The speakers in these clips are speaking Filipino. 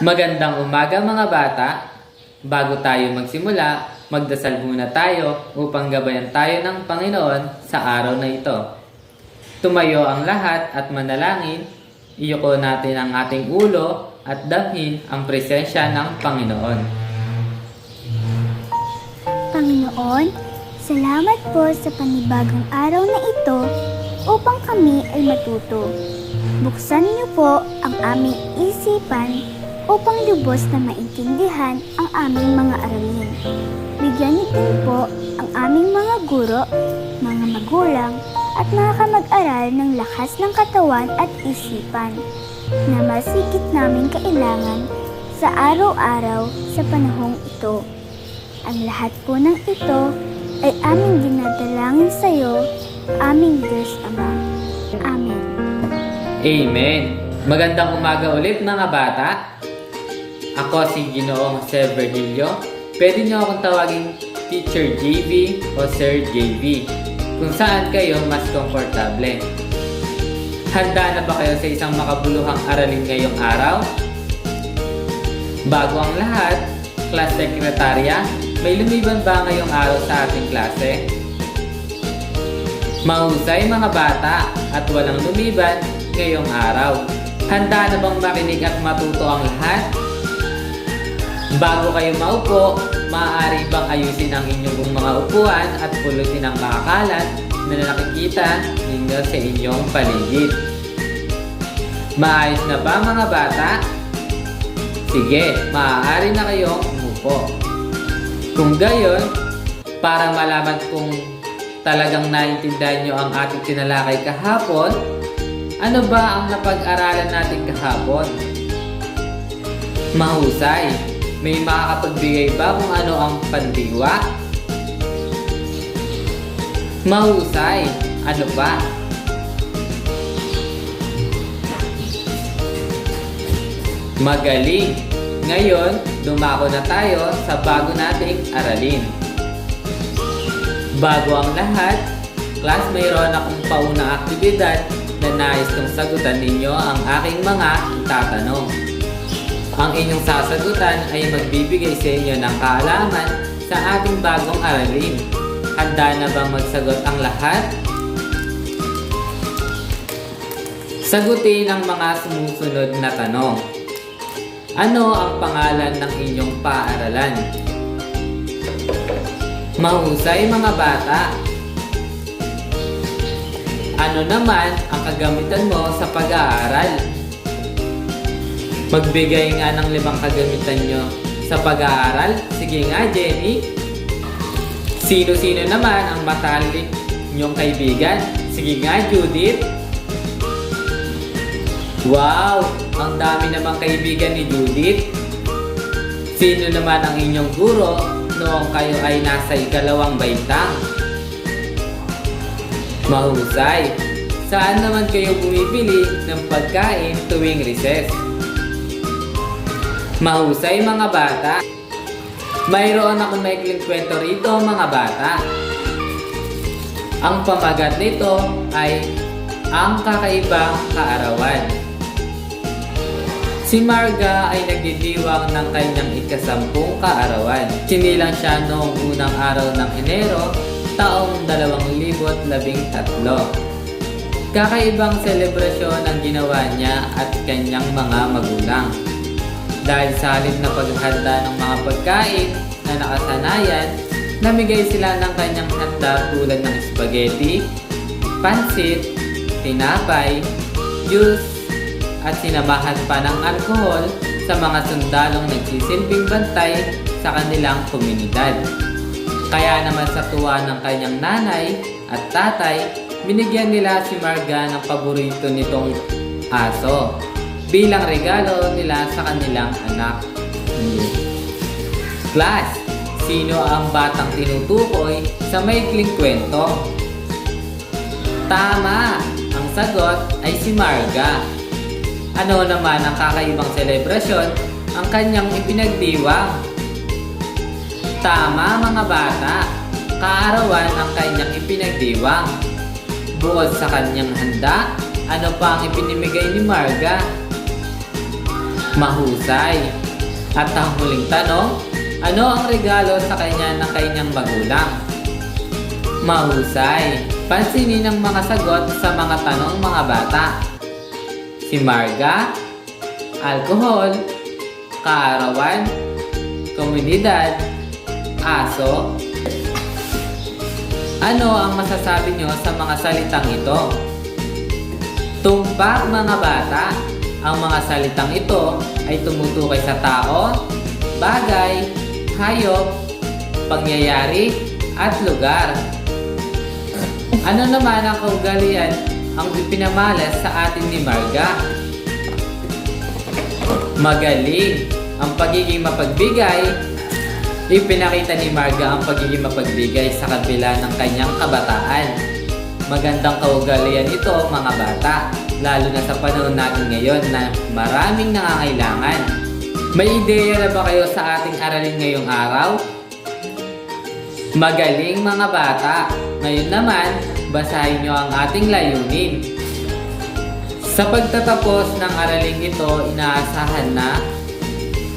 Magandang umaga mga bata. Bago tayo magsimula, magdasal muna tayo upang gabayan tayo ng Panginoon sa araw na ito. Tumayo ang lahat at manalangin. Iyuko natin ang ating ulo at damhin ang presensya ng Panginoon. Panginoon, salamat po sa panibagong araw na ito upang kami ay matuto. Buksan niyo po ang aming isipan upang lubos na maintindihan ang aming mga aralin. Bigyan niyo din po ang aming mga guro, mga magulang, at mga kamag-aral ng lakas ng katawan at isipan na mas higit namin kailangan sa araw-araw sa panahong ito. Ang lahat po ng ito ay aming dinadalangin sa iyo, aming Diyos Ama. Amen. Amen. Magandang umaga ulit mga bata. Ako si Ginoong Jose Virgilio. Pwede niyo akong tawagin Teacher JV o Sir JV, kung saan kayo mas komportable. Handa na ba kayo sa isang makabuluhang aralin ngayong araw? Bago ang lahat, Class Secretarya, may lumiban ba ngayong araw sa ating klase? Mahusay mga bata at walang lumiban ngayong araw. Handa na bang makinig at matuto ang lahat? Bago kayo maupo, maaari bang ayusin ang inyong mga upuan at pulutin ang mga kalat na nakikita ninyo sa inyong paligid? Maayos na ba mga bata? Sige, maaari na kayong umupo. Kung gayon, para malaman kung talagang naintindihan nyo ang ating tinalakay kahapon, ano ba ang napag-aralan natin kahapon? Mahusay! May makakapagbigay ba kung ano ang pandiwa? Mahusay! Ano ba? Magaling! Ngayon, dumako na tayo sa bago nating aralin. Bago ang lahat, class, mayroon akong paunang aktibidad na nais kong sagutan ninyo ang aking mga itatanong. Ang inyong sasagutan ay magbibigay sa inyo ng kaalaman sa ating bagong aralin. Handa na bang magsagot ang lahat? Sagutin ang mga sumusunod na tanong. Ano ang pangalan ng inyong paaralan? Mahusay mga bata! Ano naman ang kagamitan mo sa pag-aaral? Magbigay nga ng 5 kagamitan nyo sa pag-aaral. Sige nga, Jenny. Sino-sino naman ang matalik nyong kaibigan? Sige nga, Judith. Wow! Ang dami namang kaibigan ni Judith. Sino naman ang inyong guro noong kayo ay nasa 2 baitang? Mahusay! Saan naman kayo bumibili ng pagkain tuwing recess? Mahusay mga bata! Mayroon akong maikling kwento rito mga bata. Ang pamagat nito ay Ang Kakaibang Kaarawan. Si Marga ay nagdidiwang ng kanyang 10 kaarawan. Sinilang siya noong unang araw ng Enero, taong 2013. Kakaibang selebrasyon ang ginawa niya at kanyang mga magulang. Dahil sa halip na paghahanda ng mga pagkain na nakasanayan, namigay sila ng kanyang handa tulad ng spaghetti, pansit, tinapay, juice, at sinamahan pa ng alkohol sa mga sundalong nagsisilbing bantay sa kanilang komunidad. Kaya naman sa tuwa ng kanyang nanay at tatay, binigyan nila si Marga ng paborito nitong aso bilang regalo nila sa kanilang anak. Class, sino ang batang tinutukoy sa maikling kwento? Tama! Ang sagot ay si Marga. Ano naman ang kakaibang selebrasyon ang kanyang ipinagdiwang? Tama mga bata! Kaarawan ang kanyang ipinagdiwang. Bukod sa kanyang handa, ano pa ang ipinimigay ni Marga? Mahusay. At ang huling tanong, ano ang regalo sa kanya ng kanyang magulang? Mahusay. Pansinin ang mga sagot sa mga tanong mga bata. Si Marga, alkohol, kaarawan, komunidad, aso. Ano ang masasabi nyo sa mga salitang ito? Tumpak mga bata. Ang mga salitang ito ay tumutukoy sa tao, bagay, hayop, pangyayari, at lugar. Ano naman ang kaugalian ang ipinamalas sa atin ni Marga? Magaling. Ang pagiging mapagbigay. Ipinakita ni Marga ang pagiging mapagbigay sa kabila ng kanyang kabataan. Magandang kaugalian ito mga bata, lalo na sa panahon natin ngayon na maraming nangangailangan. May ideya na ba kayo sa ating aralin ngayong araw? Magaling mga bata! Ngayon naman, basahin nyo ang ating layunin. Sa pagtatapos ng araling ito, inaasahan na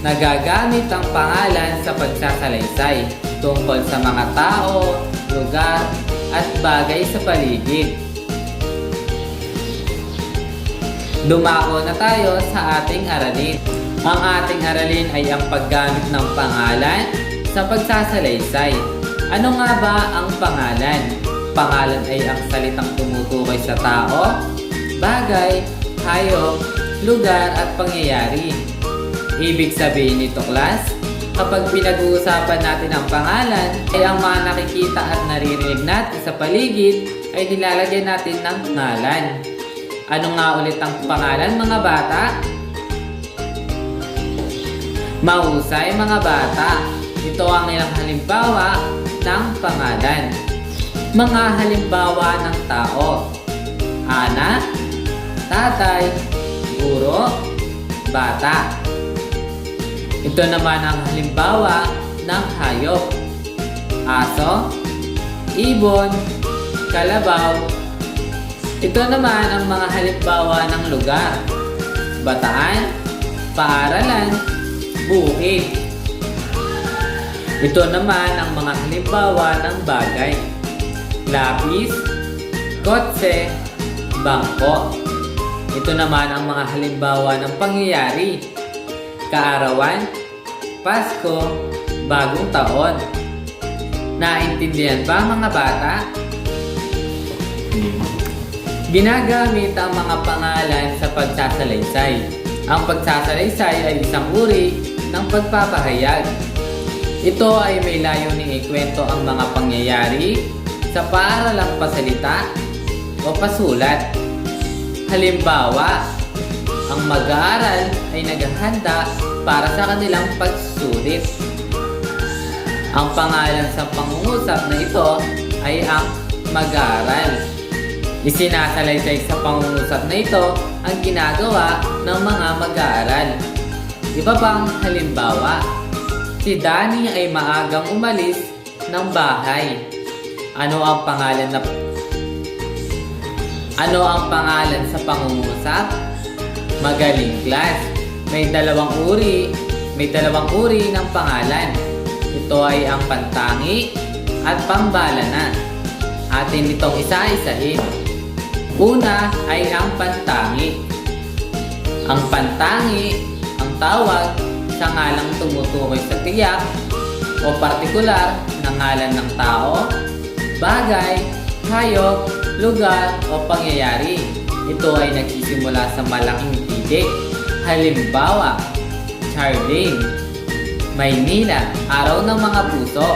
nagagamit ang pangalan sa pagsasalaysay tungkol sa mga tao, lugar, at bagay sa paligid. Dumako na tayo sa ating aralin. Ang ating aralin ay ang paggamit ng pangalan sa pagsasalaysay. Ano nga ba ang pangalan? Pangalan ay ang salitang tumutukoy sa tao, bagay, hayop, lugar at pangyayari. Ibig sabihin nito, class, kapag pinag-uusapan natin ang pangalan, ay ang mga nakikita at naririnig natin sa paligid ay nilalagyan natin ng pangalan. Ano nga ulit ang pangalan mga bata? Mahusay mga bata. Ito ang ilang halimbawa ng pangalan. Mga halimbawa ng tao: anak, tatay, guro, bata. Ito naman ang halimbawa ng hayop: aso, ibon, kalabaw. Ito naman ang mga halimbawa ng lugar: bataan, paaralan, bukid. Ito naman ang mga halimbawa ng bagay: lapis, kotse, bangko. Ito naman ang mga halimbawa ng pangyayari: kaarawan, Pasko, bagong taon. Naintindihan ba mga bata? Ginagamit ang mga pangalan sa pagsasalaysay. Ang pagsasalaysay ay isang uri ng pagpapahayag. Ito ay may layuning ikwento ang mga pangyayari sa paaralang pasalita o pasulat. Halimbawa, ang mag-aaral ay naghahanda para sa kanilang pagsusulit. Ang pangalan sa pangungusap na ito ay ang mag-aaral. Isinasalaysay sa pangungusap na ito ang ginagawa ng mga mag-aaral. Iba pang halimbawa, si Danny ay maagang umalis ng bahay. Ano ang pangalan sa pangungusap? Magaling, class. May dalawang uri ng pangalan. Ito ay ang pantangi at pambalana. Atin itong isa-isahin. Una ay ang pantangi. Ang pantangi ang tawag sa ngalang tumutukoy sa tiyak o partikular na ngalan ng tao, bagay, hayop, lugar o pangyayari. Ito ay nagsisimula sa malaking titik. Halimbawa, Charlene, Maynila, araw ng mga puso.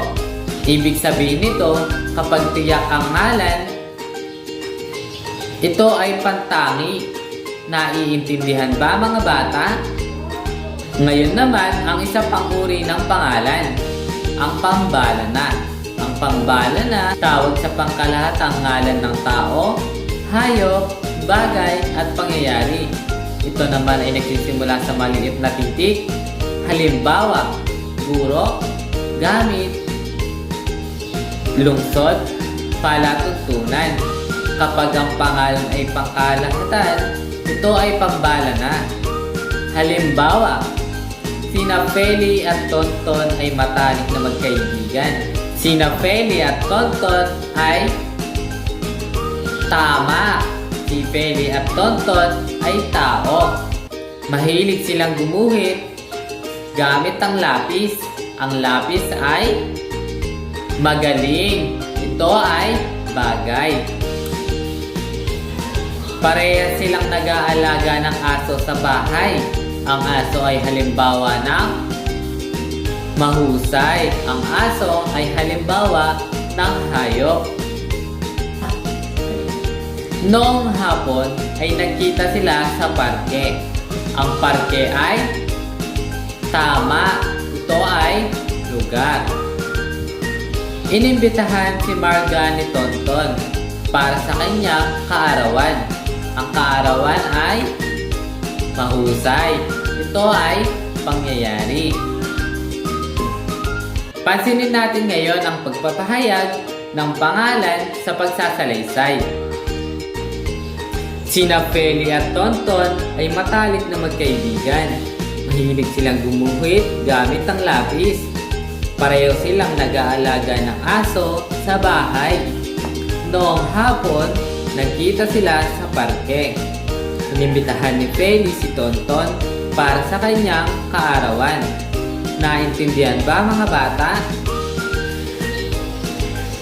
Ibig sabihin nito, kapag tiyak ang ngalan, ito ay pantangi. Naiintindihan ba mga bata? Ngayon naman, ang isa pang uri ng pangalan, ang pambalana. Ang pambalana, tawag sa pangkalahatang ngalan ng tao, hayop, bagay at pangyayari. Ito naman ay nagsisimula sa maliit na titik. Halimbawa, guro, gamit, lungsod, palatuntunan. Kapag ang pangalan ay pangkalahatan, ito ay pambalana. Halimbawa, sina Feli at Tonton ay matalik na magkaibigan. Sina Feli at Tonton ay tama. Si Feli at Tonton ay tao. Mahilig silang gumuhit gamit ang lapis. Ang lapis ay magaling. Ito ay bagay. Pareha silang nag-aalaga ng aso sa bahay. Ang aso ay halimbawa ng mahusay. Ang aso ay halimbawa ng hayop. Noong hapon ay nagkita sila sa parke. Ang parke ay tama. Ito ay lugar. Inimbitahan si Marga ni Tonton para sa kanyang kaarawan. Ang kaarawan ay mahusay. Ito ay pangyayari. Pansinin natin ngayon ang pagpapahayag ng pangalan sa pagsasalaysay. Sina Feli at Tonton ay matalik na magkaibigan. Mahilig silang gumuhit gamit ang lapis. Pareho silang nag-aalaga ng aso sa bahay. Noong hapon, nagkita sila sa parke. Inimbitahan ni Feli si Tonton para sa kanyang kaarawan. Naintindihan ba mga bata?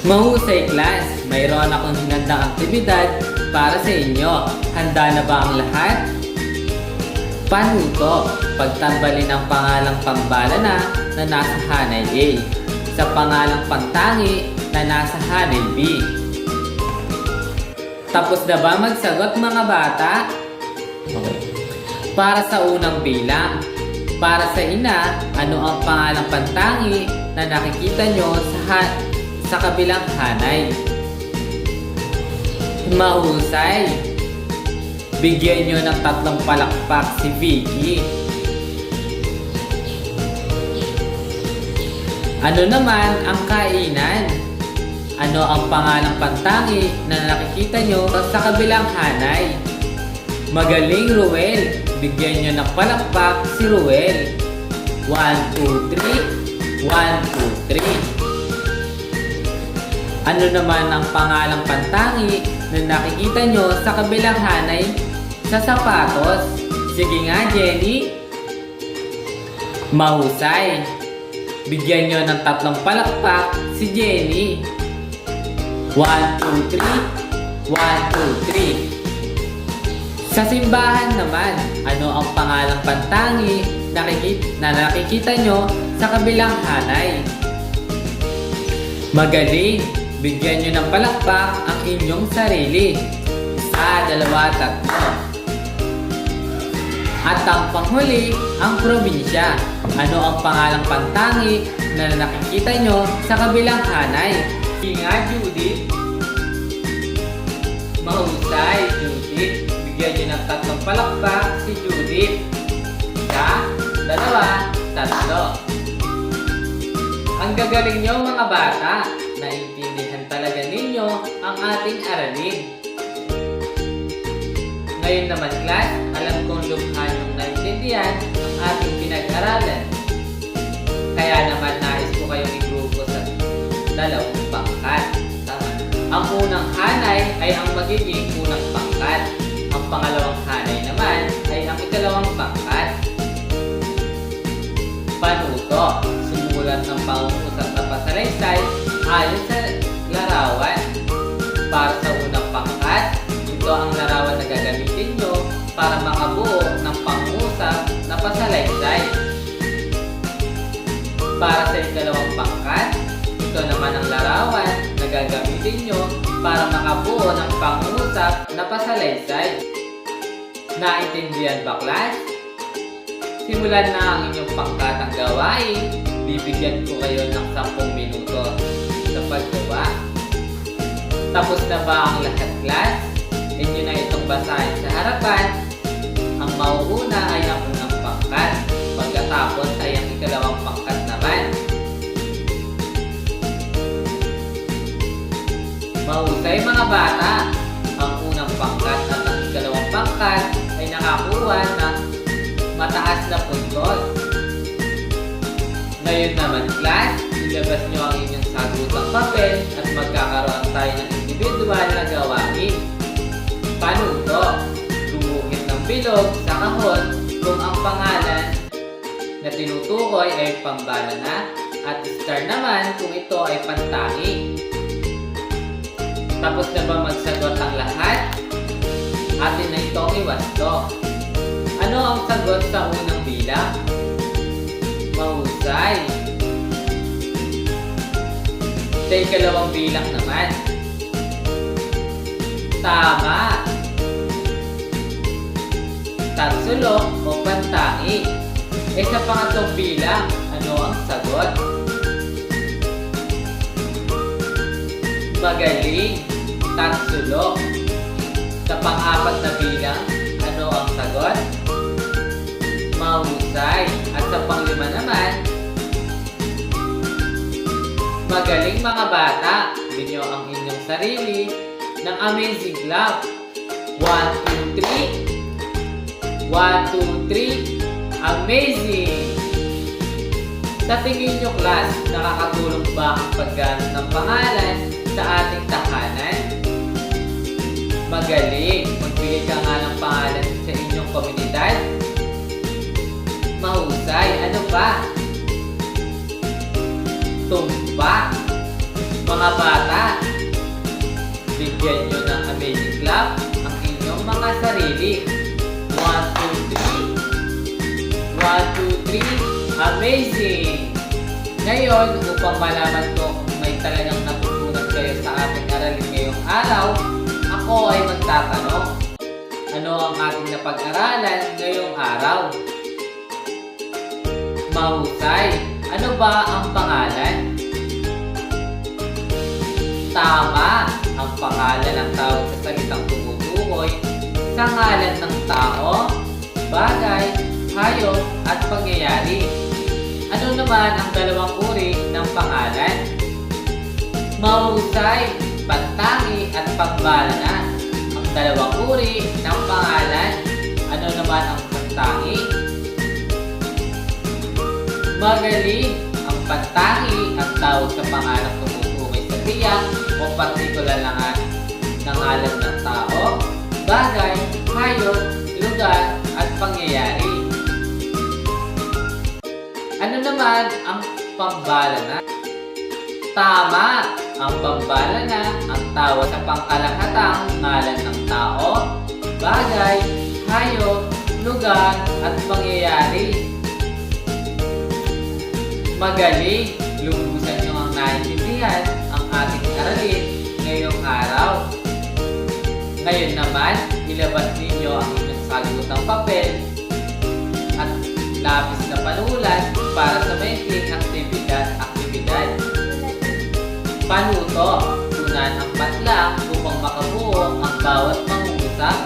Mahusay class! Mayroon akong hinandang aktibidad para sa inyo. Handa na ba ang lahat? Panuto, pagtambalin ang pangalang pambala na nasa hanay A sa pangalang pangtangi na nasa hanay B. Tapos na ba magsagot mga bata? Okay. Para sa unang bilang, para sa ina, ano ang pangalang pantangi na nakikita nyo sa kabilang hanay? Mahusay. Bigyan nyo ng 3 palakpak si Vicky. Ano naman ang kainan? Ano ang pangalang pantangi na nakikita nyo sa kabilang hanay? Magaling, Ruel. Bigyan nyo ng palakpak si Ruel. 1, 2, 3. 1, 2, 3. Ano naman ang pangalang pantangi na nakikita nyo sa kabilang hanay sa sapatos? Sige nga, Jenny. Mahusay. Bigyan nyo ng 3 palakpak si Jenny. 1, 2, 3. 1, 2, 3. Sa simbahan naman, ano ang pangalang pantangi na nakikita nyo sa kabilang hanay? Magaling! Bigyan nyo ng palakpak ang inyong sarili. 1, 2, 3. At ang panghuli, ang probinsya. Ano ang pangalang pantangi na nakikita nyo sa kabilang hanay? Sige nga, Judith. Mahusay, Judith. Bigyan nyo ng 3 palakpak si Judith. 1, 2, 3. Ang gagaling nyo mga bata. Naintindihan talaga ninyo ang ating aralin. Ngayon naman class, alam kong lubha nyong naintindihan ang ating pinag-aralan. Kaya naman nais ko kayong igrupo sa 2 pangkat. Tama. Ang unang hanay ay ang magiging unang pangkat. Ang pangalawang hanay naman ay ang ikalawang pangkat. Panuto, sumulat ng pangungusap na pasalaysay ayon sa larawan. Para sa unang pangkat, ito ang larawan na gagamitin nyo para makabuo ng pangungusap na pasalaysay. Para sa ikalawang pangkat, ito naman ang larawan na gagamitin nyo para makabuo ng pangungusap na pasalaysay. Naintindihan ba, class? Simulan na ang inyong pangkatang gawain. Bibigyan ko kayo ng 10 minuto sa paggawa. Tapos na ba ang lahat, class? Inyo na itong basahin sa harapan. Ang mauuna ay ang unang pangkat. Pagkatapos ay ang ikalawang pangkat naman. Mahusay mga bata. Ang unang pangkat at ang ikalawang pangkat ay nakakuha ng mataas na puntos. Ngayon naman, class, ilabas nyo ang inyong sagutang papel at magkakaroon tayo ng individual na gawain. Panuto, gumuhit ng bilog sa kahon kung ang pangalan na tinutukoy ay pambala na at star naman kung ito ay pantangi. Tapos na ba magsagot ang lahat? Atin na itong iwasto. Ano ang sagot sa unang bilang? Mahusay. Sa ikalawang bilang naman. Tama. Tagsulok o pantangi. Sa pangatlong bilang, ano ang sagot? Magaling. Tagsulok. Sa pang-apat na bilang, ano ang sagot? Mahusay. At sa panglima naman, magaling mga bata. Binyo ang inyong sarili ng Amazing Club. 1, 2, 3. 1, 2, 3. Amazing! Sa tingin nyo, class, nakakatulong ba ang paggamit ng pangalan sa ating tahanan? Magaling! Magbigay ka nga ng pangalan sa inyong komunidad. Mahusay! Ano pa? Tumpa! Mga bata, bigyan nyo ng Amazing Club ang inyong mga sarili. 1, 2, 3. 1, 2, 3. Amazing! Ngayon, upang malaman ko kung may talagang natutunan kayo sa ating aralin ngayong araw, ako ay magtatanong. Ano ang ating napag-aralan ngayong araw? Mahusay! Ano ba ang pangalan? Tama! Ang pangalan ng tawag sa salitang tumutukoy sa ngalan ng tao, bagay, hayop at pangyayari. Ano naman ang dalawang uri ng pangalan? Mahusay, pantangi at pambala na. Ang dalawang uri ng pangalan. Ano naman ang pantangi? Magaling. Ang pantangi ang tawag sa pangalan tumutukoy sa tiyak o partikular na ngalan ng tao, bagay, hayop, lugar at pangyayari. Ano naman ang pambala na? Tama! Ang pambala na ang tawag sa pangkalahatang ngalan ng tao, bagay, hayop, lugar, at pangyayari. Magaling! Lubusan nyo ang naintindihan ang ating aralin ngayong araw. Ngayon naman, ilabas ninyo ang inyong sagutang papel at lapis na panulat para sa maikling aktibidad. Panuto, tunan ang patlang upang makabuo ang bawat mangungusap.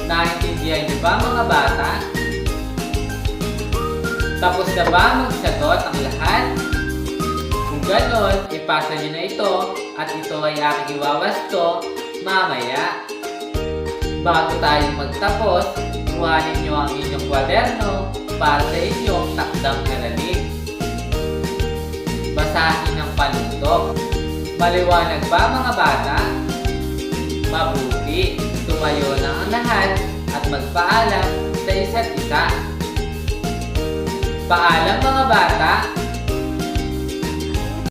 Naintindihan niyo ba mga bata? Tapos na ba magsagot ang lahat? Kung ganon, ipasa niyo na ito at ito ay aking iwawasto mamaya. Bago tayo magtapos, kuhanin niyo ang inyong kwaderno para sa inyong takdang aralin. Basahin ang panuto. Maliwanag ba mga bata? Mabuti, tumayo na ang lahat at magpaalam sa isa't isa. Paalam mga bata!